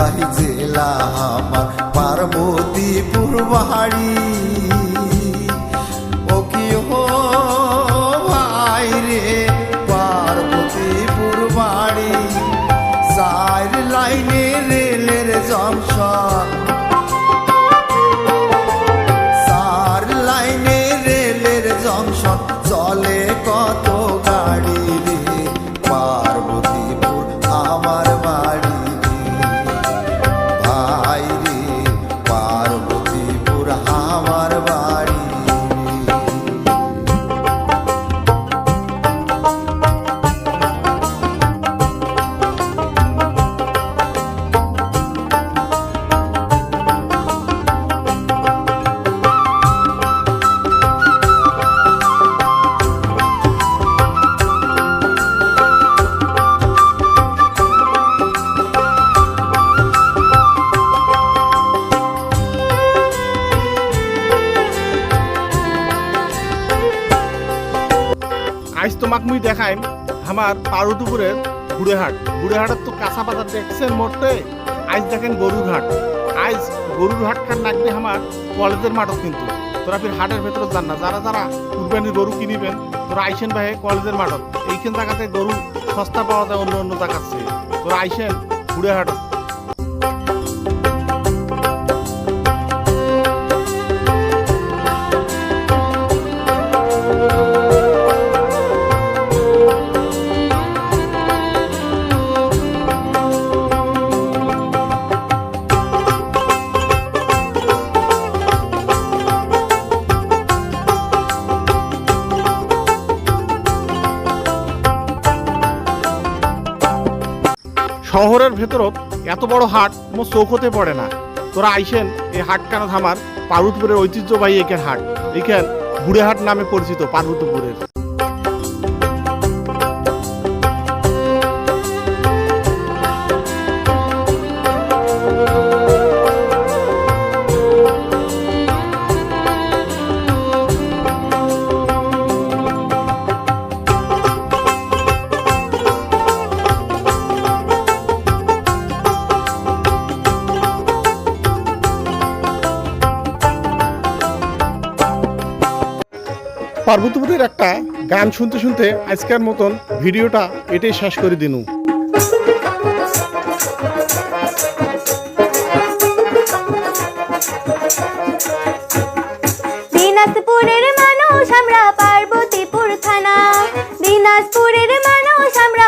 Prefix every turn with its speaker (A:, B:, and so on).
A: জেলায় জেলা আমার পার্বতীপুর বাড়ি। ও কি হো ভাই রে পার্বতীপুর বাড়ি, 4 লাইনে রেলের জংশন, 4 লাইনে রেলের জংশন, চলে কত গাড়ি রে পার্বতীপুর আমার বাড়ি ভাই রে পার্বতীপুর আমার বাড়ি।
B: আজ তোমাকে মুই দেখাইম আমার পার্বতীপুরের গুড়েহাট। গুড়েহাটের তো কাঁচা বাজার দেখছেন মোটে, আজ দেখেন গরুর হাট। আজ গরুর হাটখান লাগবে আমার কলেজের মাঠত, কিন্তু তোরা ফির হাটের ভেতরে যান না। যারা যারা কুরবানি গরু কিনিবেন তোরা আইসেন ভাই কলেজের মাঠত। এইখান জায়গাতে গরু সস্তা পাওয়া যায় অন্য অন্য জায়গার চেয়ে। তোরা আইসেন গুড়েহাটত। শহরের ভেতরত এত বড় হাট মোর চোখ হতে পড়ে না। তোরা আইসেন এই হাট কেন আমার পার্বতীপুরের ঐতিহ্যবাহী এখান হাট, এখান গুড়েহাট নামে পরিচিত পার্বতীপুরের। পার্বতীপুরের একটা গান শুনতে শুনতে আজকের মতন ভিডিওটা এটাই শেষ করে দিনু।
C: দিনাজপুরের মানুষ আমরা, পার্বতীপুর থানা। দিনাজপুরের মানুষ আমরা,